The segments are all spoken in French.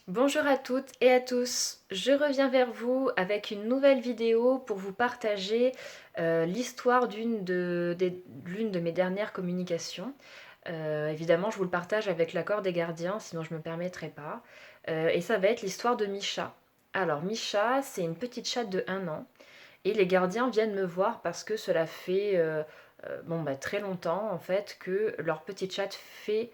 Bonjour à toutes et à tous, je reviens vers vous avec une nouvelle vidéo pour vous partager l'histoire l'une de mes dernières communications. Évidemment, je vous le partage avec l'accord des gardiens, sinon je ne me permettrai pas. Et ça va être l'histoire de Misha. Alors, Misha, c'est une petite chatte de 1 an. Et les gardiens viennent me voir parce que cela fait très longtemps en fait que leur petite chatte fait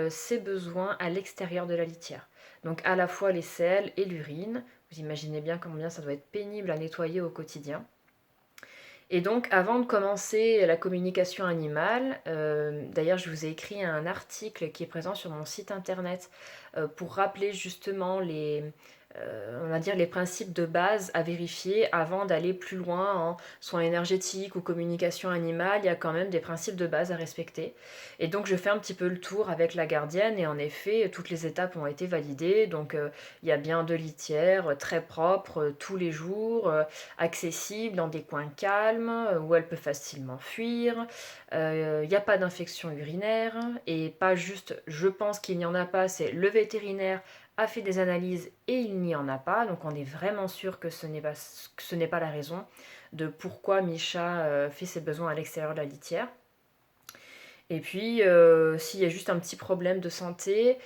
ses besoins à l'extérieur de la litière. Donc à la fois les selles et l'urine. Vous imaginez bien combien ça doit être pénible à nettoyer au quotidien. Et donc, avant de commencer la communication animale, d'ailleurs, je vous ai écrit un article qui est présent sur mon site internet pour rappeler justement on va dire les principes de base à vérifier avant d'aller plus loin en soins énergétiques ou communication animale. Il y a quand même des principes de base à respecter. Et donc, je fais un petit peu le tour avec la gardienne et en effet, toutes les étapes ont été validées. Donc, il y a bien 2 litières très propres tous les jours, accessible dans des coins calmes où elle peut facilement fuir. Il n'y a pas d'infection urinaire et pas juste je pense qu'il n'y en a pas, c'est le vétérinaire a fait des analyses et il n'y en a pas. Donc on est vraiment sûr que ce n'est pas la raison de pourquoi Misha fait ses besoins à l'extérieur de la litière. Et puis, s'il y a juste un petit problème de santé,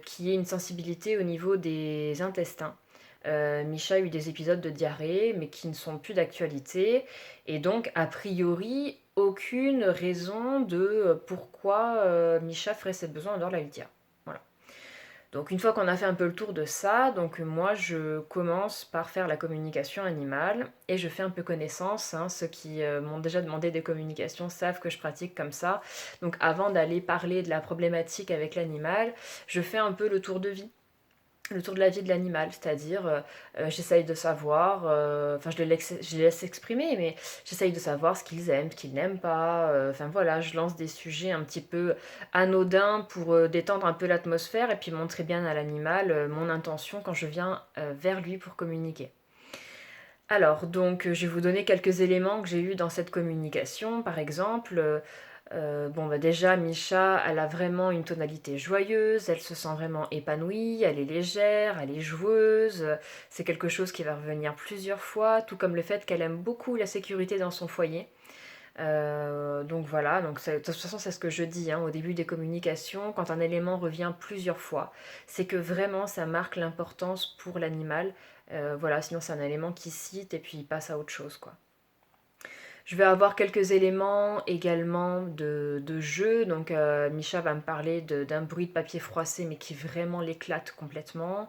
qui est une sensibilité au niveau des intestins. Misha a eu des épisodes de diarrhée, mais qui ne sont plus d'actualité. Et donc, a priori, aucune raison de pourquoi Misha ferait ses besoins en dehors de la litière. Voilà. Donc une fois qu'on a fait un peu le tour de ça, donc moi je commence par faire la communication animale et je fais un peu connaissance. Ceux qui m'ont déjà demandé des communications savent que je pratique comme ça. Donc avant d'aller parler de la problématique avec l'animal, je fais un peu le tour de la vie de l'animal, c'est-à-dire j'essaye de savoir, je les laisse exprimer, mais j'essaye de savoir ce qu'ils aiment, ce qu'ils n'aiment pas, enfin voilà, je lance des sujets un petit peu anodins pour détendre un peu l'atmosphère et puis montrer bien à l'animal mon intention quand je viens vers lui pour communiquer. Alors, donc, je vais vous donner quelques éléments que j'ai eus dans cette communication. Par exemple, déjà, Misha, elle a vraiment une tonalité joyeuse, elle se sent vraiment épanouie, elle est légère, elle est joueuse. C'est quelque chose qui va revenir plusieurs fois, tout comme le fait qu'elle aime beaucoup la sécurité dans son foyer. Donc voilà, de toute façon c'est ce que je dis au début des communications, quand un élément revient plusieurs fois, c'est que vraiment ça marque l'importance pour l'animal. Voilà, sinon c'est un élément qui cite et puis il passe à autre chose quoi. Je vais avoir quelques éléments également de jeu. Donc, Misha va me parler d'un bruit de papier froissé, mais qui vraiment l'éclate complètement.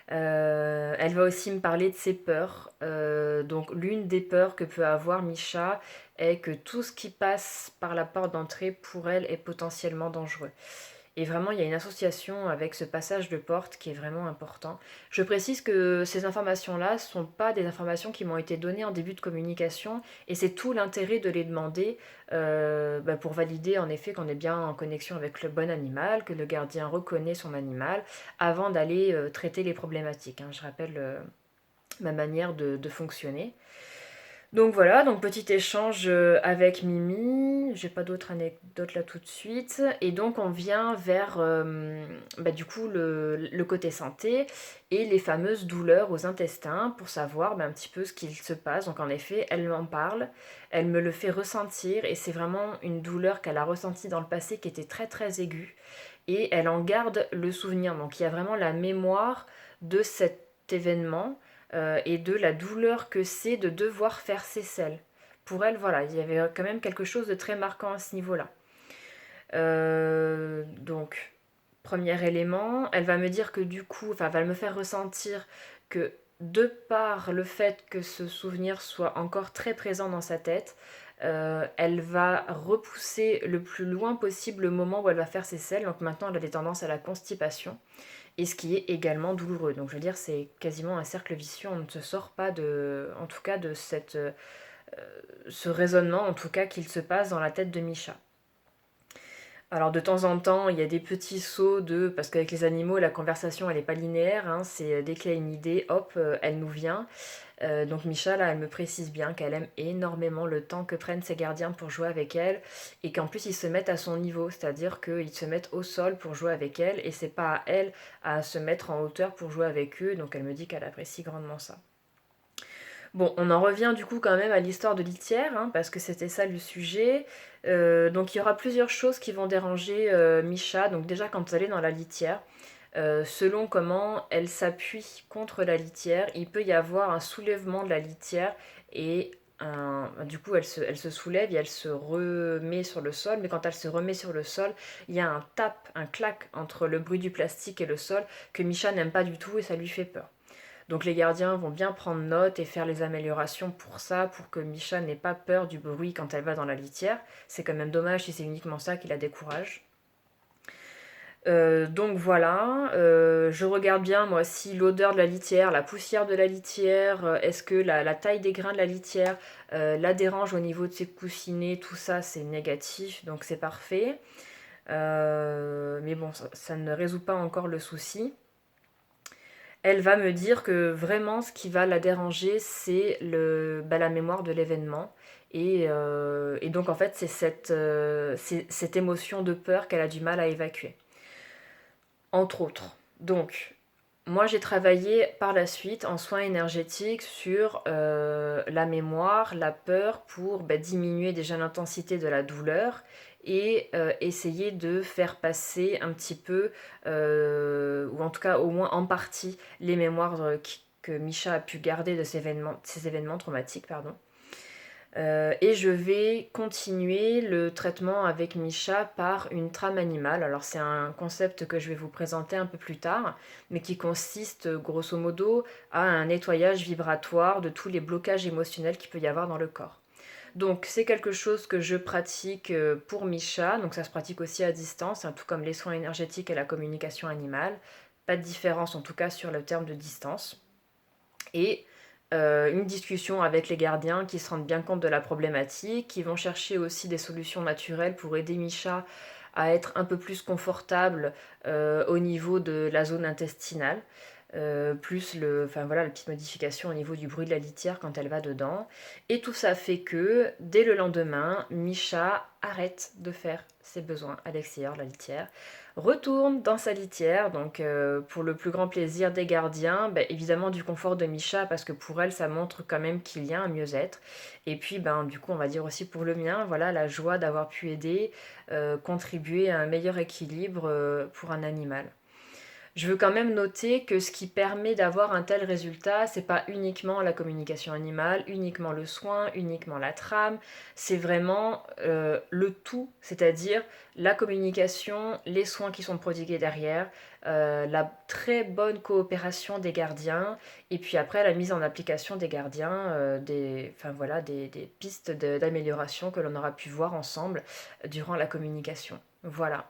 Elle va aussi me parler de ses peurs. Donc, l'une des peurs que peut avoir Misha est que tout ce qui passe par la porte d'entrée pour elle est potentiellement dangereux. Et vraiment, il y a une association avec ce passage de porte qui est vraiment important. Je précise que ces informations-là ne sont pas des informations qui m'ont été données en début de communication, et c'est tout l'intérêt de les demander pour valider en effet qu'on est bien en connexion avec le bon animal, que le gardien reconnaît son animal, avant d'aller traiter les problématiques. Je rappelle ma manière de fonctionner. Donc voilà, donc petit échange avec Mimi, j'ai pas d'autres anecdotes là tout de suite, et donc on vient vers du coup le côté santé et les fameuses douleurs aux intestins pour savoir un petit peu ce qu'il se passe. Donc en effet, elle m'en parle, elle me le fait ressentir et c'est vraiment une douleur qu'elle a ressentie dans le passé qui était très très aiguë et elle en garde le souvenir. Donc il y a vraiment la mémoire de cet événement et de la douleur que c'est de devoir faire ses selles. Pour elle, voilà, il y avait quand même quelque chose de très marquant à ce niveau-là. Donc, premier élément, elle va me dire que du coup, enfin, elle va me faire ressentir que de par le fait que ce souvenir soit encore très présent dans sa tête, elle va repousser le plus loin possible le moment où elle va faire ses selles. Donc maintenant, elle a des tendances à la constipation et ce qui est également douloureux. Donc je veux dire, c'est quasiment un cercle vicieux, on ne se sort pas en tout cas de ce raisonnement, en tout cas qu'il se passe dans la tête de Misha. Alors de temps en temps, il y a des petits sauts parce qu'avec les animaux, la conversation, elle n'est pas linéaire, c'est dès qu'il y a une idée, hop, elle nous vient. Donc Misha, là, elle me précise bien qu'elle aime énormément le temps que prennent ses gardiens pour jouer avec elle et qu'en plus ils se mettent à son niveau, c'est-à-dire qu'ils se mettent au sol pour jouer avec elle et c'est pas à elle à se mettre en hauteur pour jouer avec eux, donc elle me dit qu'elle apprécie grandement ça. Bon, on en revient du coup quand même à l'histoire de litière, hein, parce que c'était ça le sujet. Donc il y aura plusieurs choses qui vont déranger Misha. Donc déjà quand elle est dans la litière, selon comment elle s'appuie contre la litière, il peut y avoir un soulèvement de la litière et du coup elle se soulève et elle se remet sur le sol. Mais quand elle se remet sur le sol, il y a un tap, un clac entre le bruit du plastique et le sol que Misha n'aime pas du tout et ça lui fait peur. Donc les gardiens vont bien prendre note et faire les améliorations pour ça, pour que Misha n'ait pas peur du bruit quand elle va dans la litière. C'est quand même dommage si c'est uniquement ça qui la décourage. Donc voilà, je regarde bien moi si l'odeur de la litière, la poussière de la litière, est-ce que la taille des grains de la litière la dérange au niveau de ses coussinets, tout ça c'est négatif, donc c'est parfait. Mais bon, ça ne résout pas encore le souci. Elle va me dire que vraiment ce qui va la déranger, c'est la mémoire de l'événement. Et donc en fait, c'est cette émotion de peur qu'elle a du mal à évacuer, entre autres. Donc, moi j'ai travaillé par la suite en soins énergétiques sur la mémoire, la peur pour diminuer déjà l'intensité de la douleur et essayer de faire passer un petit peu, ou en tout cas au moins en partie, les mémoires que Misha a pu garder de ces événements traumatiques. Pardon. Et je vais continuer le traitement avec Misha par une trame animale. Alors c'est un concept que je vais vous présenter un peu plus tard, mais qui consiste grosso modo à un nettoyage vibratoire de tous les blocages émotionnels qu'il peut y avoir dans le corps. Donc c'est quelque chose que je pratique pour Misha, donc ça se pratique aussi à distance, hein, tout comme les soins énergétiques et la communication animale. Pas de différence en tout cas sur le terme de distance. Et une discussion avec les gardiens qui se rendent bien compte de la problématique, qui vont chercher aussi des solutions naturelles pour aider Misha à être un peu plus confortable au niveau de la zone intestinale. Plus la petite modification au niveau du bruit de la litière quand elle va dedans. Et tout ça fait que dès le lendemain, Misha arrête de faire ses besoins à l'extérieur de la litière, retourne dans sa litière, donc pour le plus grand plaisir des gardiens, évidemment du confort de Misha, parce que pour elle, ça montre quand même qu'il y a un mieux-être. Et puis, du coup, on va dire aussi pour le mien, voilà, la joie d'avoir pu aider, contribuer à un meilleur équilibre pour un animal. Je veux quand même noter que ce qui permet d'avoir un tel résultat, c'est pas uniquement la communication animale, uniquement le soin, uniquement la trame, c'est vraiment le tout, c'est-à-dire la communication, les soins qui sont prodigués derrière, la très bonne coopération des gardiens, et puis après la mise en application des gardiens, des pistes d'amélioration que l'on aura pu voir ensemble durant la communication. Voilà.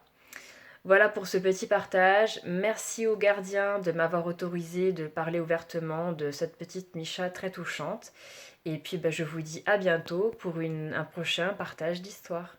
Voilà pour ce petit partage. Merci aux gardiens de m'avoir autorisé de parler ouvertement de cette petite Misha très touchante. Et puis je vous dis à bientôt pour un prochain partage d'histoire.